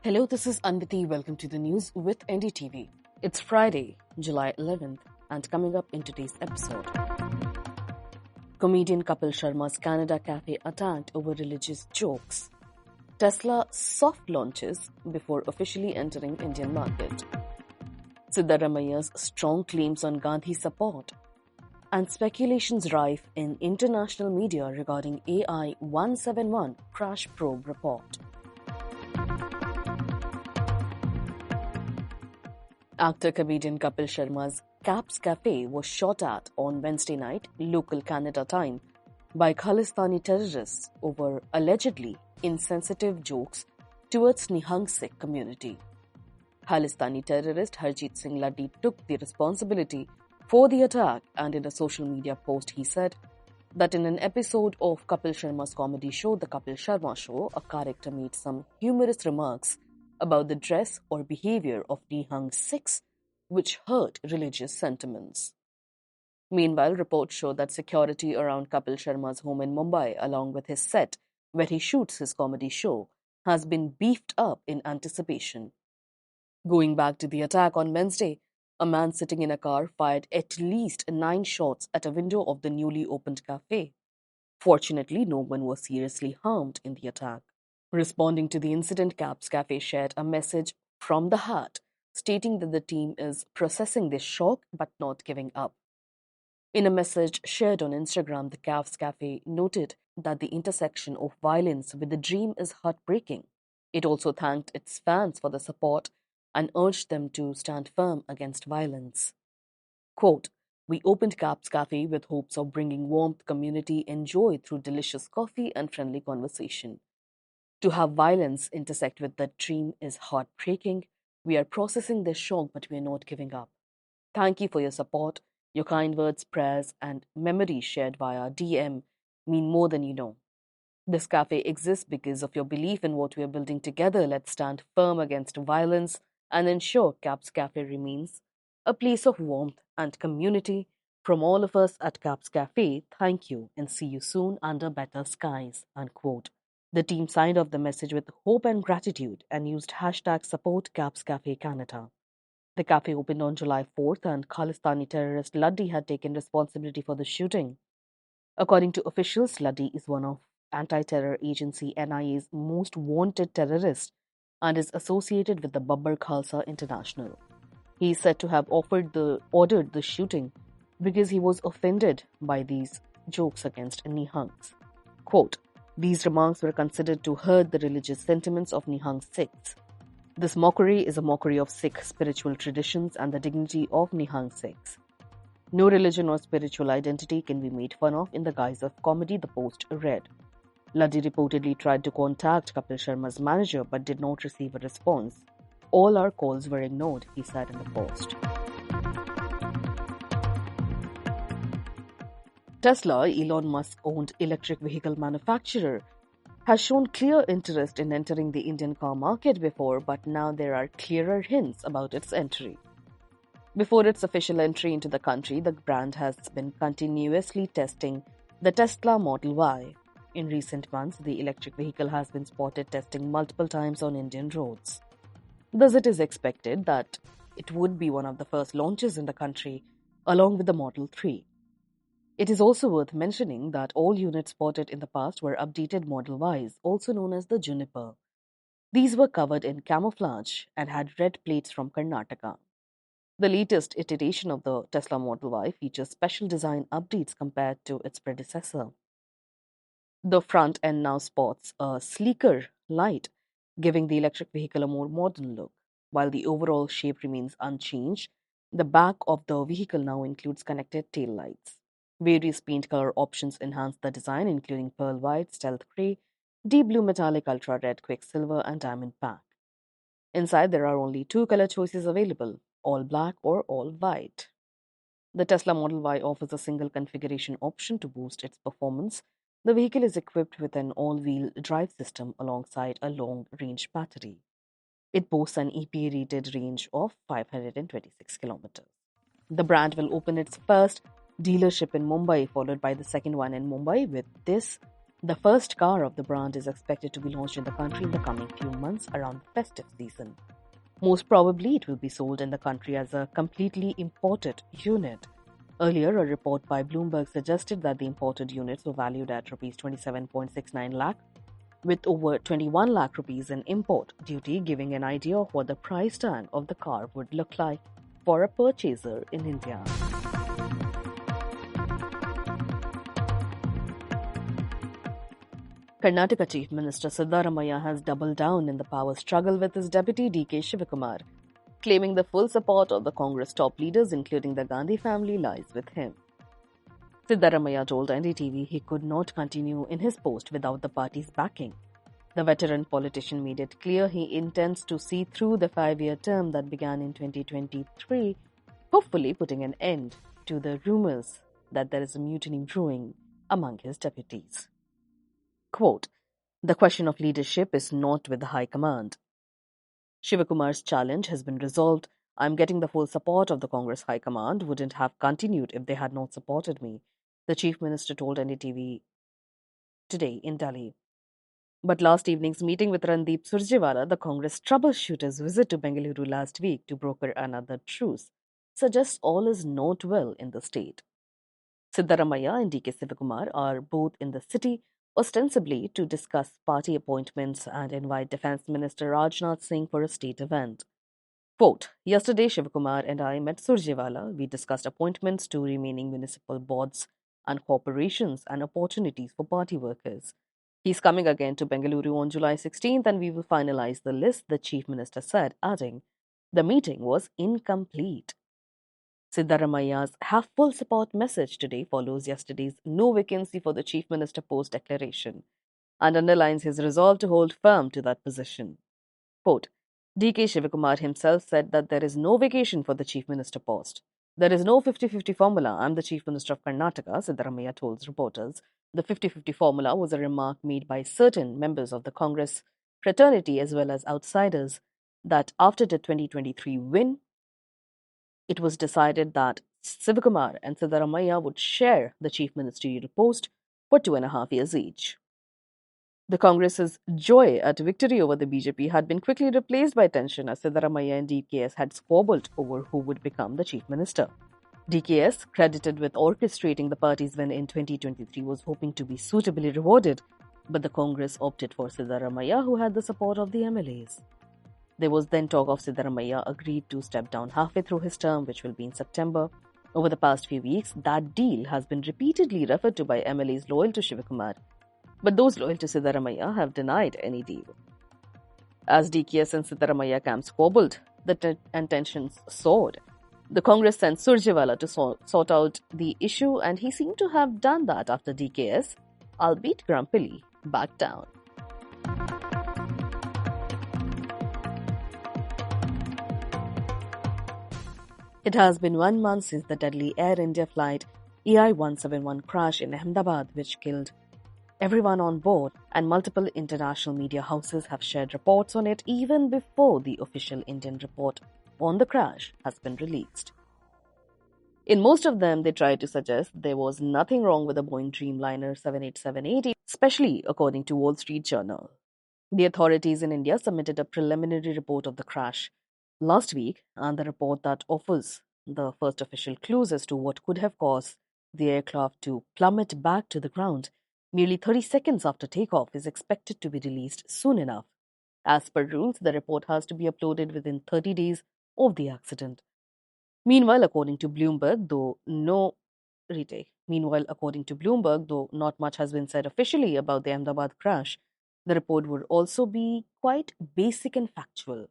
Hello, this is Anviti. Welcome to the news with NDTV. It's Friday, July 11th, and coming up in today's episode. Comedian Kapil Sharma's Canada cafe attacked over religious jokes. Tesla soft launches before officially entering Indian market. Siddaramaiah's strong claims on Gandhi support. And speculations rife in international media regarding AI 171 crash probe report. Actor-comedian Kapil Sharma's Caps Cafe was shot at on Wednesday night, local Canada time, by Khalistani terrorists over allegedly insensitive jokes towards Nihang Sikh community. Khalistani terrorist Harjeet Singh Laddi took the responsibility for the attack, and in a social media post he said that in an episode of Kapil Sharma's comedy show, The Kapil Sharma Show, a character made some humorous remarks about the dress or behavior of Nihang Sikhs, which hurt religious sentiments. Meanwhile, reports show that security around Kapil Sharma's home in Mumbai, along with his set where he shoots his comedy show, has been beefed up in anticipation. Going back to the attack on Wednesday, a man sitting in a car fired at least 9 shots at a window of the newly opened cafe. Fortunately, no one was seriously harmed in the attack. Responding to the incident, Caps Cafe shared a message from the heart stating that the team is processing this shock but not giving up. In a message shared on Instagram, the Caps Cafe noted that the intersection of violence with the dream is heartbreaking. It also thanked its fans for the support and urged them to stand firm against violence. Quote, "We opened Caps Cafe with hopes of bringing warmth, community, and joy through delicious coffee and friendly conversation. To have violence intersect with that dream is heartbreaking. We are processing this shock, but we are not giving up. Thank you for your support. Your kind words, prayers, and memories shared via DM mean more than you know. This cafe exists because of your belief in what we are building together. Let's stand firm against violence and ensure Caps Cafe remains a place of warmth and community. From all of us at Caps Cafe, thank you and see you soon under better skies." Unquote. The team signed off the message with hope and gratitude and used hashtag support Caps Cafe Canada. The cafe opened on July 4th, and Khalistani terrorist Laddi had taken responsibility for the shooting. According to officials, Laddi is one of anti-terror agency NIA's most wanted terrorists and is associated with the Babbar Khalsa International. He is said to have ordered the shooting because he was offended by these jokes against Nihangs. Quote, "These remarks were considered to hurt the religious sentiments of Nihang Sikhs. This mockery is a mockery of Sikh spiritual traditions and the dignity of Nihang Sikhs. No religion or spiritual identity can be made fun of in the guise of comedy," the post read. Laddi reportedly tried to contact Kapil Sharma's manager but did not receive a response. "All our calls were ignored," he said in the post. Tesla, Elon Musk-owned electric vehicle manufacturer, has shown clear interest in entering the Indian car market before, but now there are clearer hints about its entry. Before its official entry into the country, the brand has been continuously testing the Tesla Model Y. In recent months, the electric vehicle has been spotted testing multiple times on Indian roads. Thus, it is expected that it would be one of the first launches in the country, along with the Model 3. It is also worth mentioning that all units spotted in the past were updated Model Ys, also known as the Juniper. These were covered in camouflage and had red plates from Karnataka. The latest iteration of the Tesla Model Y features special design updates compared to its predecessor. The front end now sports a sleeker light, giving the electric vehicle a more modern look. While the overall shape remains unchanged, the back of the vehicle now includes connected tail lights. Various paint color options enhance the design, including pearl white, stealth grey, deep blue metallic, ultra red, quicksilver, and diamond black. Inside, there are only 2 color choices available, all black or all white. The Tesla Model Y offers a single configuration option to boost its performance. The vehicle is equipped with an all-wheel drive system alongside a long-range battery. It boasts an EPA-rated range of 526 kilometers. The brand will open its first dealership in Mumbai, followed by the second one in Mumbai, with this The first car of the brand is expected to be launched in the country in the coming few months around the festive season. Most probably, it will be sold in the country as a completely imported unit. Earlier, a report by Bloomberg suggested that the imported units were valued at Rs 27.69 lakh, with over 21 lakh rupees in import duty, giving an idea of what the price tag of the car would look like for a purchaser in India. Karnataka Chief Minister Siddaramaiah has doubled down in the power struggle with his deputy D.K. Shivakumar, claiming the full support of the Congress top leaders, including the Gandhi family, lies with him. Siddaramaiah told NDTV he could not continue in his post without the party's backing. The veteran politician made it clear he intends to see through the 5-year term that began in 2023, hopefully putting an end to the rumors that there is a mutiny brewing among his deputies. Quote, "The question of leadership is not with the High Command. Shivakumar's challenge has been resolved. I'm getting the full support of the Congress High Command. Wouldn't have continued if they had not supported me," the Chief Minister told NDTV today in Delhi. But last evening's meeting with Randeep Surjewala, the Congress troubleshooter's visit to Bengaluru last week to broker another truce, suggests all is not well in the state. Siddaramaiah and D.K. Sivakumar are both in the city, ostensibly to discuss party appointments and invite Defence Minister Rajnath Singh for a state event. Quote, "Yesterday, Shivakumar and I met Surjewala. We discussed appointments to remaining municipal boards and corporations and opportunities for party workers. He's coming again to Bengaluru on July 16th and we will finalize the list," the Chief Minister said, adding, "The meeting was incomplete." Siddaramaiah's have full support message today follows yesterday's no vacancy for the Chief Minister post declaration and underlines his resolve to hold firm to that position. Quote, "D.K. Shivakumar himself said that there is no vacation for the Chief Minister post. There is no 50-50 formula. I'm the Chief Minister of Karnataka," Siddaramaiah told reporters. The 50-50 formula was a remark made by certain members of the Congress fraternity as well as outsiders that after the 2023 win, it was decided that Sivakumar and Siddaramaiah would share the chief ministerial post for 2.5 years each. The Congress's joy at victory over the BJP had been quickly replaced by tension as Siddaramaiah and DKS had squabbled over who would become the chief minister. DKS, credited with orchestrating the party's win in 2023, was hoping to be suitably rewarded, but the Congress opted for Siddaramaiah, who had the support of the MLAs. There was then talk of Siddaramaiah agreed to step down halfway through his term, which will be in September. Over the past few weeks, that deal has been repeatedly referred to by MLAs loyal to Shivakumar, but those loyal to Siddaramaiah have denied any deal. As DKS and Siddaramaiah camps squabbled, and tensions soared. The Congress sent Surjewala to sort out the issue, and he seemed to have done that after DKS, albeit grumpily, backed down. It has been 1 month since the deadly Air India flight EI-171 crash in Ahmedabad, which killed everyone on board, and multiple international media houses have shared reports on it even before the official Indian report on the crash has been released. In most of them, they tried to suggest there was nothing wrong with the Boeing Dreamliner 787-80, especially according to Wall Street Journal. The authorities in India submitted a preliminary report of the crash last week, and the report that offers the first official clues as to what could have caused the aircraft to plummet back to the ground merely 30 seconds after takeoff is expected to be released soon enough. As per rules, the report has to be uploaded within 30 days of the accident. Meanwhile, according to Bloomberg, though not much has been said officially about the Ahmedabad crash, the report would also be quite basic and factual.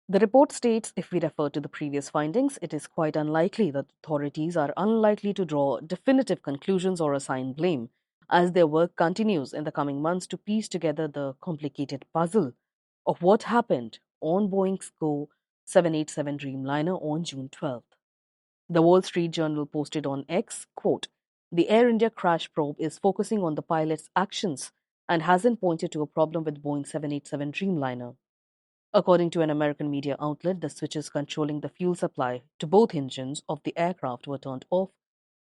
The report states, if we refer to the previous findings, it is quite unlikely that authorities are unlikely to draw definitive conclusions or assign blame, as their work continues in the coming months to piece together the complicated puzzle of what happened on Boeing's Go 787 Dreamliner on June 12th. The Wall Street Journal posted on X, quote, "The Air India crash probe is focusing on the pilot's actions and hasn't pointed to a problem with Boeing 787 Dreamliner." According to an American media outlet, the switches controlling the fuel supply to both engines of the aircraft were turned off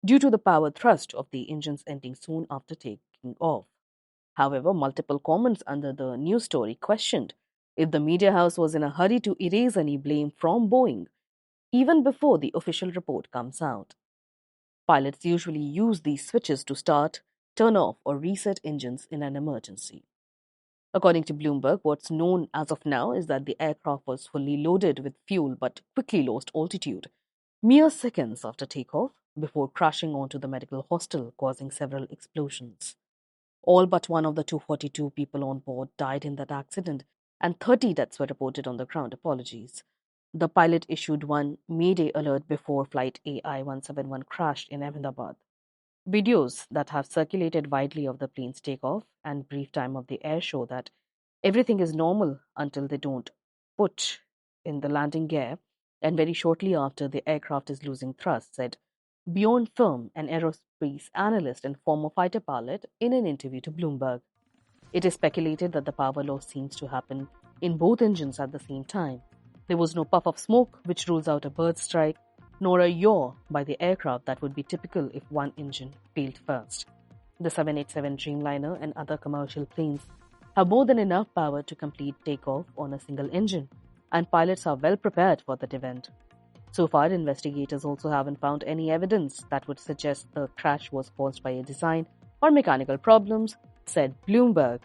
due to the power thrust of the engines ending soon after taking off. However, multiple comments under the news story questioned if the media house was in a hurry to erase any blame from Boeing, even before the official report comes out. Pilots usually use these switches to start, turn off, or reset engines in an emergency. According to Bloomberg, what's known as of now is that the aircraft was fully loaded with fuel but quickly lost altitude, mere seconds after takeoff, before crashing onto the medical hostel, causing several explosions. All but one of the 242 people on board died in that accident, and 30 deaths were reported on the ground. Apologies. The pilot issued one Mayday alert before Flight AI 171 crashed in Ahmedabad. Videos that have circulated widely of the plane's takeoff and brief time of the air show that everything is normal until they don't put in the landing gear, and very shortly after the aircraft is losing thrust, said Bjorn Firm, an aerospace analyst and former fighter pilot, in an interview to Bloomberg. It is speculated that the power loss seems to happen in both engines at the same time. There was no puff of smoke, which rules out a bird strike, nor a yaw by the aircraft that would be typical if one engine failed first. The 787 Dreamliner and other commercial planes have more than enough power to complete takeoff on a single engine, and pilots are well prepared for that event. So far, investigators also haven't found any evidence that would suggest the crash was caused by a design or mechanical problems, said Bloomberg,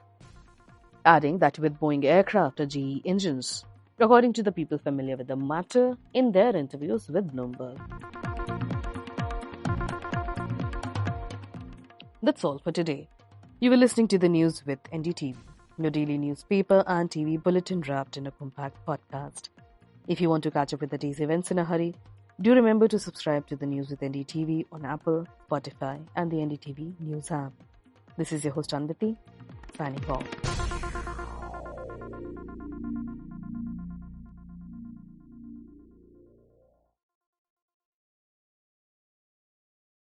adding that with Boeing aircraft or GE engines, according to the people familiar with the matter in their interviews with Bloomberg. That's all for today. You were listening to the news with NDTV, your daily newspaper and TV bulletin wrapped in a compact podcast. If you want to catch up with the day's events in a hurry, do remember to subscribe to the News with NDTV on Apple, Spotify, and the NDTV News app. This is your host Anviti, signing off.